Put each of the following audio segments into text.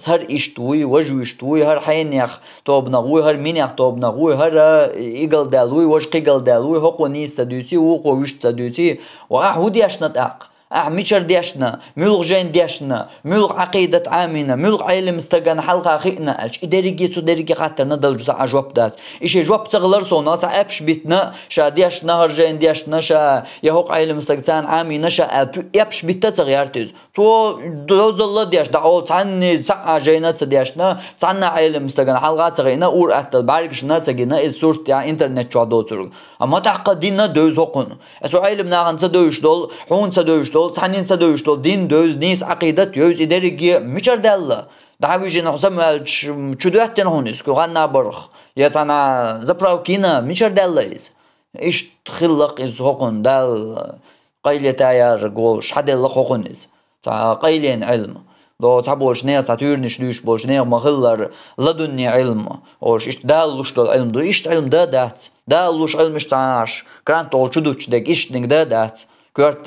هر اشتوي وجو اشتوي هر حينيخ توب نغوي هر مينيخ توب نغوي هر ايقل دالوي وش قيقل دالوي هقو نيس تدوتي وقو وش تدوتي وأحو دياشنا ميشر دياشنا ملغ جين دياشنا ملغ عقيدة عامنا ملغ علم استغان حلقة خينا ألش إداريجي تو داريجي خاطر ندل جزء جواب دات إيش جواب تغلر صونا تعبش بيتنا شا دياشنا هر جين دياشنا شا يهوق علم استغان عامنا شا يبش بيتا تغيرتز تو دوز الله دياش دعوة تعني تسع جينا تدياشنا تعني علم استغان حلقة تغينا اور أتل باركشنا تغينا الصورة يعني إنترنت شو عدوتر أما تعقدينا دوز هقن أتو علم ناقن تدوش دول حون تدوش دول تحنين تدوش دول دين دوز نيس عقيدة يوز إداريجي ميشر دالله دعويجي نحسم شدوحتن هونس كوغانا برخ يتانا زبراوكينا ميشر دالله إيش تخلق إز هقن دال قيلة تاير قول شحدل هقن إز تا قيلين علم دو تعبولش نيا تعتورنش دوش بولش نيا مغلر لدني علم اوش إيش دالوش دول علم دو إيش علم دا دات دالوش علم إشتعاش كرانت أول شدوش دك إيش نك دا دات كرت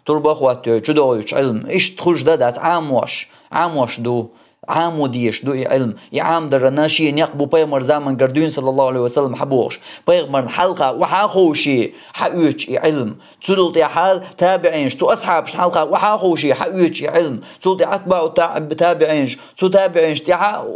تربة خوات شدوش علم إيش تخش دا دات عاموش دو عام وديش دو علم يعام در ناشي يقبو بيغمر زمن قردون صلى الله عليه وسلم حبوش بيغمر حلقة وحاخوشي حقوش علم تسلط حال تابعينش تو أصحابش حلقة وحاخوشي حقوش علم تسلط أتباع تابعينش تو تابعينش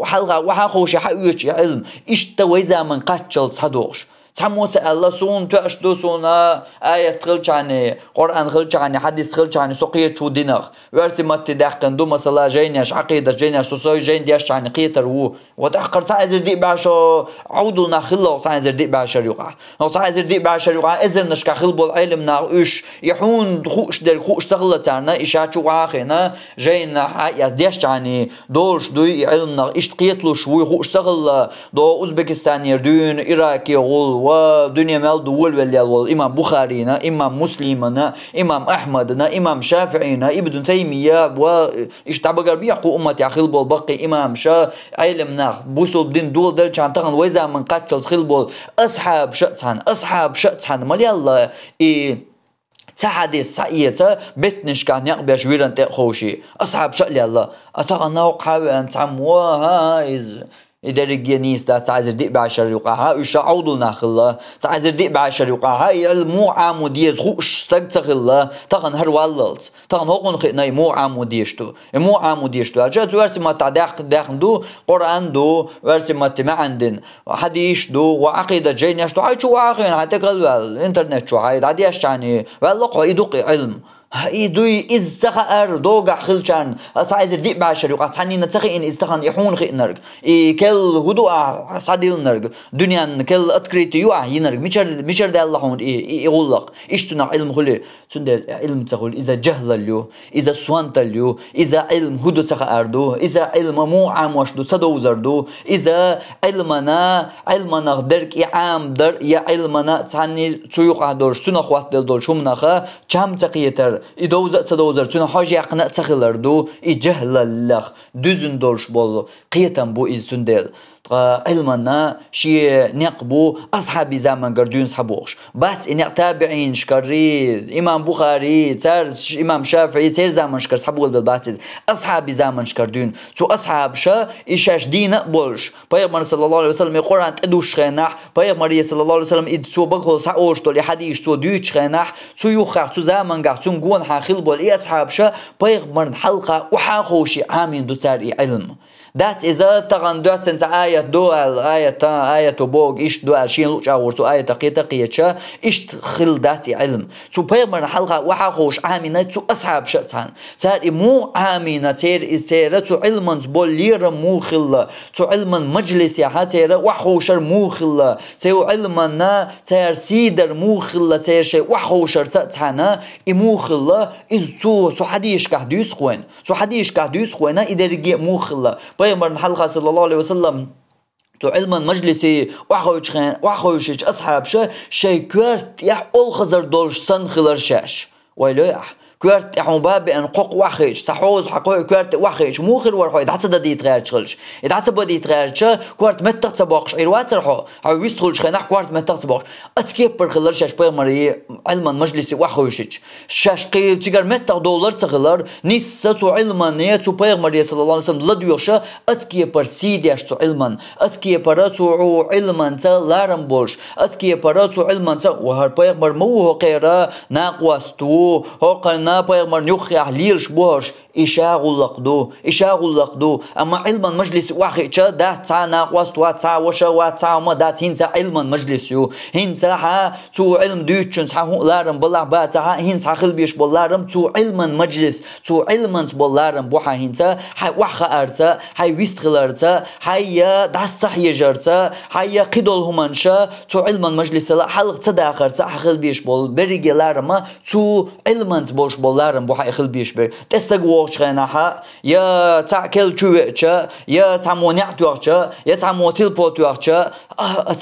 حلقة وحاخوشي حقوش علم إيش توي زمن قتشل صدوش تحموت الله سون تعشدو سونا آية خلش عني قرآن خلش عني حديث خلش عني سقية شو دينغ ورسي ما تدحقن دو مثلا جينيش عقيدة جينيش سوسوي جين ديش عني قيتر وو وتأخر تعزر دي بعشو عودو ناخلا وتعزر دي بعشر يقع وتعزر دي بعشر يقع إذن نشكا خلبو العلم ناقوش يحون خوش در خوش سغلة تارنا إشاتشو وعاخينا جين ياز ديش عني دوش دوي علمنا إش قيتلو شوي خوش سغلة دو أوزبكستان يردون إراكي غول ودنيا مال دول واليال إمام بخارينا إمام مسلمنا إمام أحمدنا إمام شافعينا ابن تيمية وإيش تعبقر بيحقو أمتي خلبول بقي إمام شا علمنا بوصل بدين دول دل كان تغن ويزا من قتل خلبول أصحاب شأتان مالي الله تحديث سعيته بتنش كان يقبش ويرن تأخوشي أصحاب شألي الله أتغنى وقحاوي أن تعموها إداريجي نيس دا تعزر دي بعشر يقعها إيش عودو ناخله تعزر دي بعشر يقعها المو عامو ديز خوش استقتغله تغن هر واللت تغن هقون خينا مو عامو ديشتو مو عامو ديشتو أجاد ورسي ما داخن دو قرآن دو ورسي ما عندن حديث دو وعقيدة جينيش دو هاي شو عاقين حتى قال الانترنت شو هاي عاديش يعني والله يدوقي علم هاي دوي إز تخا دوغا خلشان تعزر دي بعشر يقع تعني نتخي إن إستخان يحون خي نرق كل هدوء صاديل نرق دنيا كل أتكريت يوع ينرق ميشر دا الله هون يغلق إيش تنا علم خلي تند علم تقول إذا جهل اليو إذا سوانت اليو إذا علم هدو تخا أردو إذا علم مو عام وشدو تدوزر دو إذا علمنا درك إعام در يا علمنا تعني تيوقع دور سنة خوات دول شو مناخا كم تقيتر إدوزر تون حاجة يقنع تخلردو إجهل الله دوزن دورش بول قيتم بو إزسندل علمنا شيء نقبو أصحاب زمان قردون صحبوش بس إن تابعين شكري إمام بخاري تر إمام شافعي تر زمان شكر صحبول بالباتز أصحاب زمان شكردون تو أصحاب شا إيشاش دين بولش بيغمر صلى الله عليه وسلم القرآن تدوش خناح بيغمر صلى الله عليه وسلم إد سو بقول سعوش تولي حديش تو دوش خناح تو يخاح تو زمان قاح تو نقول حاخل بول إيه أصحاب شا بيغمر حلقة وحاخوشي عامين دو تاري علم دات إذا تغن دو سنت آية دوال آية بوغ إيش دوال شين لوش أور تو آية تقية شا إيش خل داتي علم تو بيغمر حلقة وحاخوش عامينة تو أصحاب شأتان تاري مو عامينة تير تو علما بول لير مو خلا تو علما مجلس يا تير وحوشر مو خلا تو علما تير سيدر مو خلا تير شيء وحوشر تأتانا مو خلا إذ تو حديش كهدوس خوين تو حديش كهدوس خوينا إذا رجع مو خلا بيغمر حلقة صلى الله عليه وسلم تو علما مجلسي وحوشش أصحاب شيء كرت يح أول خزر دولش سن خلر شاش ويلو يح كورت إحنا باب أن قق وخيج تحوز حقوق كورت وخيج مو خير ورحو إدعت بدي يتغيرش إدعت بدي يتغيرش كورت متى تباقش إيروات رحو هاو يستخلش خناح كورت متى تباقش أتكيب برخلر شاش بيمري علما مجلس وخوشج شاش قيب تجار متى دولار تغلر نيسة علما نية بيمري صلى الله عليه وسلم لديوش أتكيب برسيديش علما أتكيب براتو علما تا لارم بولش أتكيب براتو علما تا وهر بيمر مو قيرا ناقواستو هو قلنا بيمر نيوخي أحليلش بوهرش إشاغلقدو أما علما مجلس واحد دا تا ناقواست وتا وشا وتا ما دا هنسا علما مجلس يو هنسا ها تو علم دوتشنس ها لارم بلا باتا ها هنسا خلبيش بلارم تو علما مجلس تو علما بلارم بوحا هنسا هاي وحا أرتا هاي ويستغلرتا هاي داستا يجرتا هاي قدول همانشا تو علما مجلس لا حلق تداخرتا خلبيش بول بريجي لارما تو علما بولش بلارم بوحا خلبيش بر تستقو شغناها يا تعكل شويتشا يا تعمونيعتوعتشا يا تعموتيلبوتوعتشا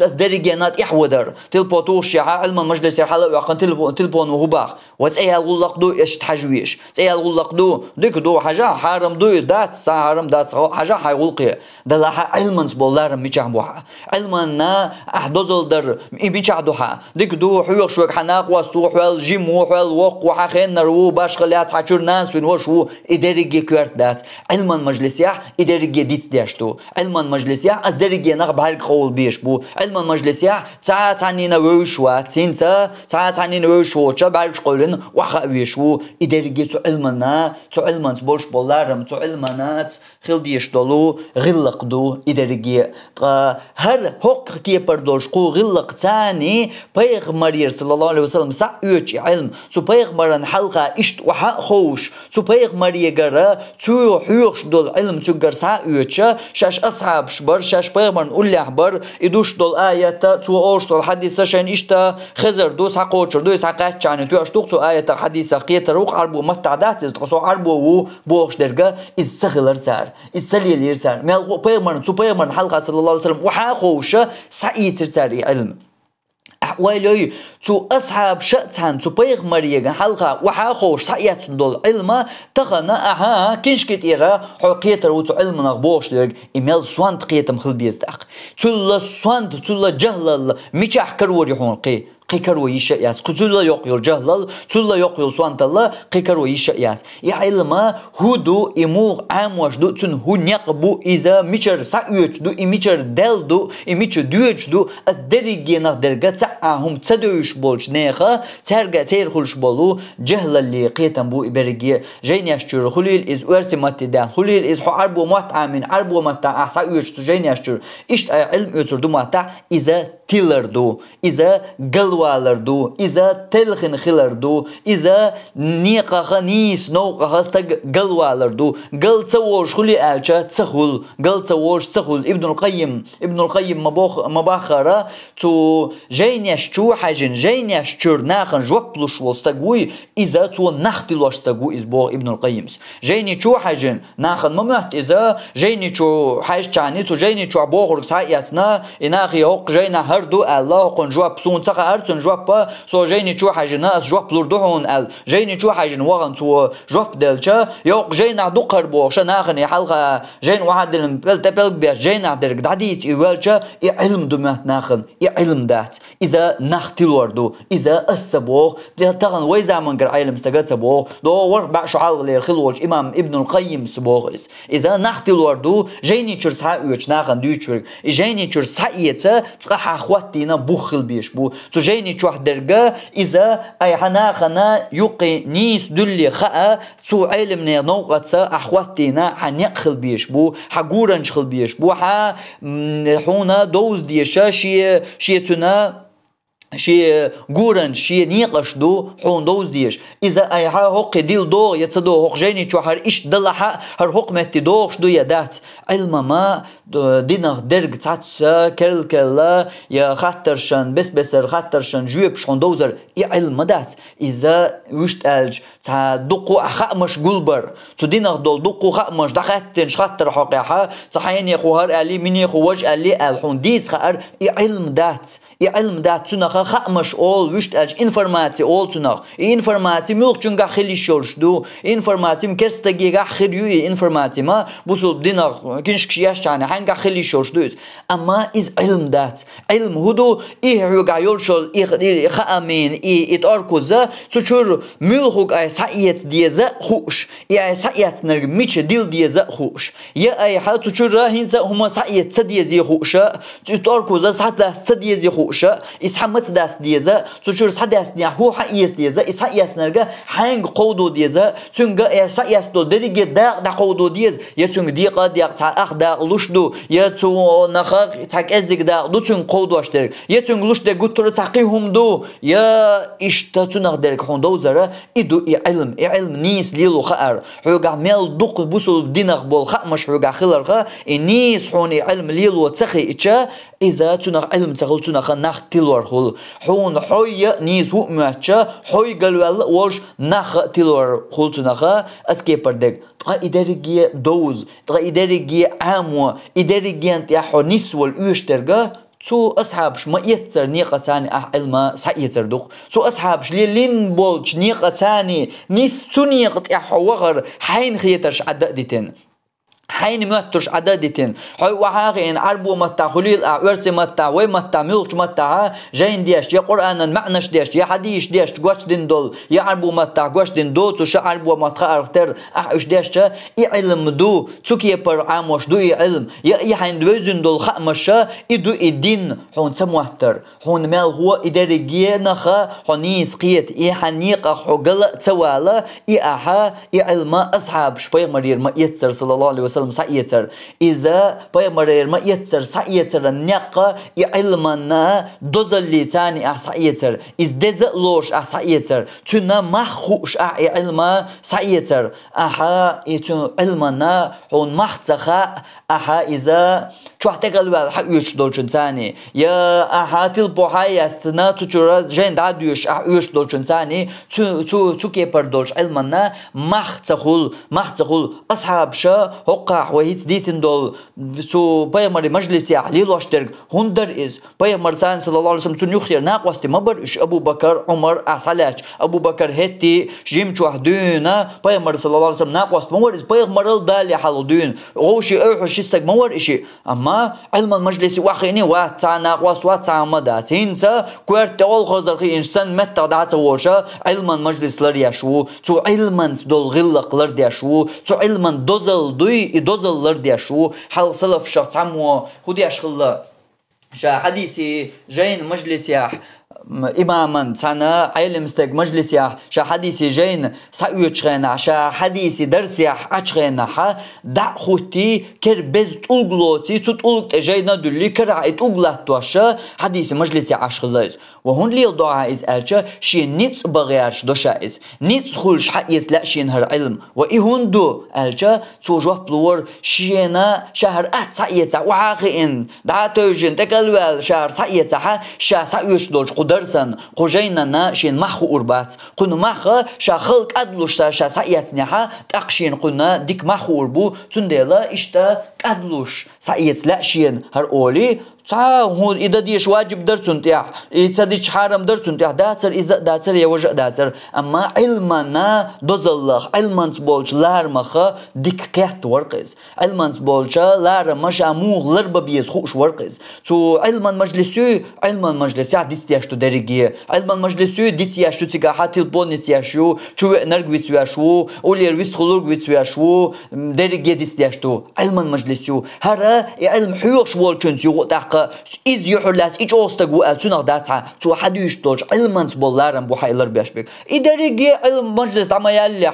درجينات إحودر تلبوتوشيا علما مجلس حلا وقن تلبون وهباخ وتسأل غلقدو إيش تحجويش تسأل غلقدو ديك دو حاجة حرام دو دات حرام دات حاجة حيغلقي دلها علما بولار ميجامبوها علما نا أحدوزل در ميجادوها ديك دو حيوش شوك حناق واستو حوال جيمو حوال وق وحخين نرو باش خليات حشور ناس وين وشو إدارية كورت دات علما مجلسيا إدارية ديت داشتو علما مجلسيا أز درجة نغب هالك خول بيش بو علما مجلسيا تعانينا وشوا تنسى تعانينا وشوا بعرف قولن وخاويشو إدارية علمنا علما بولش بولارم علمانات خل ديش دلو غلق دو إدارية هر حق كي بردوش قو غلق تاني بيغمرير صلى الله عليه وسلم سأيوش علم سو بيغمرن حلقة إشت وحق خوش سو بيغمرير جرا تو حيوش دول علم تو جرسا يوتشا شاش أصحاب شبر شاش بيغمرن أولي أحبر إدوش دول آية تو أوش دول حديثة شان إشتا خزر دوس حقوشر دوس حقات شاني تو أشتوق تو آية حديثة قيتر وق عربو متعدات تقصو عربو و بوش درجة إزسخلر تار إزسليلير تار مال بيغمرن تو بيغمرن حلقة صلى الله عليه وسلم وحاقوشا سعيتر تاري علم أحوالي تو أصحاب شأتان تو بيغمرية حلقة وحاخوش سعيات دول علما تغنى أها كنش كتيرا حقيتر وتو علم نغبوش لرق إميل سوانت قيتم خل بيزدق تلا سوانت تلا جهل ميشاح كروري حونقي قيكرو يشياس كتلا يقيل جهلل تلا يقيل سوانت الله قيكرو يشياس يا علما هدو إمور عام وجدو تن هو نقبو إذا ميشر سعيوش دو إميشر دل دو إميشر دوش دو الدرجة نقدرجة تعهم تدوش بولش نيخا ترجع تيرخلش بولو جهل اللي قيتم بو إبرجية جيني أشتر خليل إز ورث متدان خليل إز حرب متع من حرب متع سعيوش تجيني أشتر إشت علم يتردو متع إذا تيلردو إذا قلوالردو إذا تلخن خلردو إذا نيقا نيس نوقا استق قلوالردو قل تسوش خلي آلشا تسخل قل تسوش تسخل ابن القيم مباخرة تو جيني أشتو حاجن جيني أشتر ناخن جوبلوش وستقوي إذا تو نختلوش تقوي إزبوغ ابن القيم جيني شو حاجن ناخن ممهت إذا جيني شو حاج تاني تو جيني شو بوغرق ساياتنا إناخي هوق جينا هردو الله قن جواب سون تقا أرتن جواب سو جيني شو حاجنا أس جواب لردوهون ال جيني شو حاجن وغن تو جواب دلشا يوق جينا دقر بوغش ناخن يحلقة جين واحد تبلغ بيش جينا درق دعديت إيوالشا يعلم دمات ناخن يعلم دات إذا نختلوردو إذا أسبوغ تغن ويزا من قر عيلم استقاد سبوغ دو وربع شعال غير خلوش إمام ابن القيم سبوغ إذا نختلوردو جيني شر سايوش ناخن دوشور جيني شر سايتا تقح أخواتينا بوخل بيش بو تجيني شو درجة إذا أي حناخنا يقي نيس دلي خاء سو علمنا نوقت أخواتينا حنيقخل بيش بو حقورنش خل بيش بو حونا دوز ديشا شيتنا شي جورن شي نيقش دو حون دوز ديش إذا أي حق ديل دو يتصدو حق جيني شو هر إيش دل هر حق متي دوش دو يدات علم ما دينغ درج تعتسا كل كلا يا خطرشن بسر خطرشن جوبش حون دوزر علم دات إذا وشت ألج تا دقو أخا مش قلبر تو دينغ دول دقو خا مش دخلتنش خطر حقيقة صحيح يخو هر ألي من يخو وجه ألي الحون ديز خار علم دات تنخ خامش أول وشت أج إنفورماتي أول تناخ إنفورماتي ملك جنگا خلي شورش دو إنفورماتي مكستجي جا خريوي إنفورماتي ما بوصل ديناخ كنش كشياش يعني حنجا خلي شورش دوز أما إز علم دات علم هدو إيه رجعيول شل إيه خامين إيه إتأركوزا تشور ملك أي سعيت ديزا خوش أي سعيت نرج ميتش ديل ديزا خوش يا أي حال تشور هنزا هما سعيت سديزي خوشة إتأركوزا سعد سديزي خوشة إسحمت داس ديزا تشور سعد داس ديا هو حقيس ديزا إسحياس نرجع حنج قودو ديزا تنجا إسحياس دو درجة دا قودو ديز يتنج ديقة ديق تاع أخدا لشدو يتو نخاق تاك أزيك دا دو تن قودو أشترك يتنج لش دا قطر تاقيهم دو يا إشتاتو درك هون زرا إدو علم نيس ليلو خار حوجع ميل دق بوسل دينغ بول خمش حوجع خلرها النيس حوني علم ليلو تخي إتشا إذا تنغ علم تغل تنغ نخ تلور خل حون حوي نيس هو ماتشا حوي قالوا والش نخ تلور خل تنغ أسكي بردك إدارجي دوز إدارجي عامو إدارجي أنت حنيس والأشترجا سو أصحابش ما يتر نيقة تاني علما سعيتر دوق سو أصحابش لين بولش نيقة تاني نيس تو نيقة وغر حين خيترش عددتين حين ماتش عددتين هاي وحاقين عربو متى خليل ورث متى ومتى ملك متى جاين ديش يا قرآن معناش ديش يا حديش ديش قوش دين دول يا عربو متى قوش دين دول تو شا عربو متى أكتر أحش ديش علم دو تكي بر عاموش دو علم يا حين دوزن دول خمشة إدو الدين هون سموتر هون مال هو إدارجية نخا هنيس قيت حنيقة حجلة توالا أحا علم أصحاب شوي مرير ما يتسر صلى الله عليه وسلم سعيتر إذا بيمرر ما يتر سعيتر النقة علمنا دوزلي تاني سعيتر إذ دزلوش سعيتر تنا مخوش علم سعيتر أحا يتن علمنا هون محتخا أحا إذا شو احتقلوا حيوش دوشن تاني يا أحا تلبو هاي استنا تجرا جين داديوش حيوش دوشن تاني تو كيبر دوش علمنا محتخل أصحاب شا هقع وهيت ديتن دول سو بيمر مجلس يحليل واشترك هندر إز بيمر ثاني صلى الله عليه وسلم تون يختار ناقوستي مبر إش أبو بكر عمر أحسلاش أبو بكر هتي جيم وحدونا بيمر صلى الله عليه وسلم ناقوست مور إز بيمر الدال يحلودون غوشي أوحش يستك مور إشي أما علم المجلس واخيني واتع ناقوست واتع مدات هنتا كوارت أول خزرقي إنسان متى دعت وشا علم المجلس لرياشو تو علم دول غلق لرياشو تو علم دوزل دوزل لرياشو حال سلف شخص عمو هدي أشغل شا حديثي جاين مجلس ياح إماما تانا علم استك مجلس ياح شا حديثي جاين سأيوش غينا شا حديثي درس ياح أش غينا حا دع خوتي كربز تقلوتي تتقلق جاينا دولي كرعي تقلت وشا حديثي مجلس ياح أشغل وهون لي الدعاء إز ألشا شي نيتس بغيرش دوشا إز نيتس خلش حقيس لا شين هر علم وإهون دو ألشا توجوه بلور شينا شهر سعيتا وعاقين دعاتوجين تكالوال شهر سعيتا شا سعيوش دولش قدرسن قجينا نا شين محو أربات قنو محا شا خلق أدلوش شا سعيتني تأقشين قلنا ديك محو أربو تنديلا إشتا أدلوش سعيت لا شين هر أولي هون إذا ديش واجب درسون تيح إذا ديش حرام درسون تيح داتر إذا داتر يوجه داتر أما علمنا دوزالله علمان سبولش لار مخا ديك قيحت ورقز علمان سبولشا لار مش أموغ لربا بيز خوش ورقز تو علمان مجلسي ديس تياشتو درجية علمان مجلسي ديس تياشتو تيجا حتى البوني تياشو شو نرق بيتواشو أولير ويست خلوق بيتواشو درجية ديس تياشتو علمان مجلسي هرا علم حيوش والشنس يغطاق إز يحلات إيش أوستقو ألتونا داتا تو حديش دولش علمانس بولارن بو حيلر بيشبك إداريجي علم مجلس عما يالي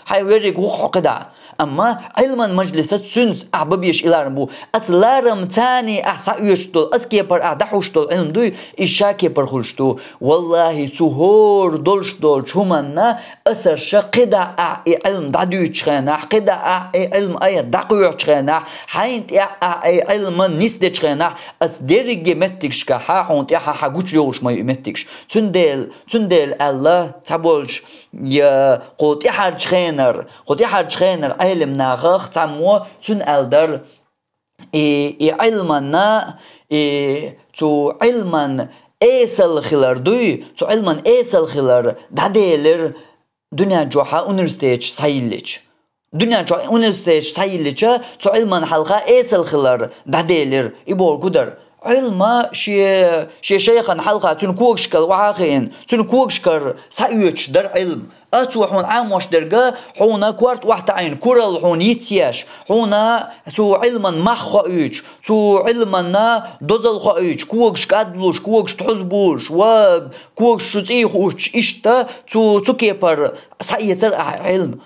حي ويريك وحقدا أما علما مجلسات سنس أحبابيش إلارن بو أتلارم تاني أحسايش دول أسكيبر أحدحوش دول علم دوي إشاكيبر خلشتو والله سهور دولش دولش همنا أسر شقدا علم دادوش خينا قدا علم أي دقوش خينا حينت علم نسدش خينا أتدرج متكش كها حونت يا حاجوش يوش ما يمتكش تندل الله تبولش يا قط يحرج خينر علم ناغخ تمو تن ألدر علمنا تو علما eesel khilar duy tu ilman eesel khilar dadeler dünya joha üniversiteye sayıllich. Dünya joha üniversiteye sayıllicha tu ilman halqa eesel khilar dadeler ibor gudar. علما شي شيخا حلقة تنكوكشكر وعاقين تنكوكشكر سايوش در علم أتوحون عاموش درجة حونا كوارت واحد عين كورل حون يتياش حونا تو علما مخايش تو علما دوزل خايش كوكش كادلوش كوكش تحزبوش و كوكش تيخوش إشتا تو كيبر سايتر علم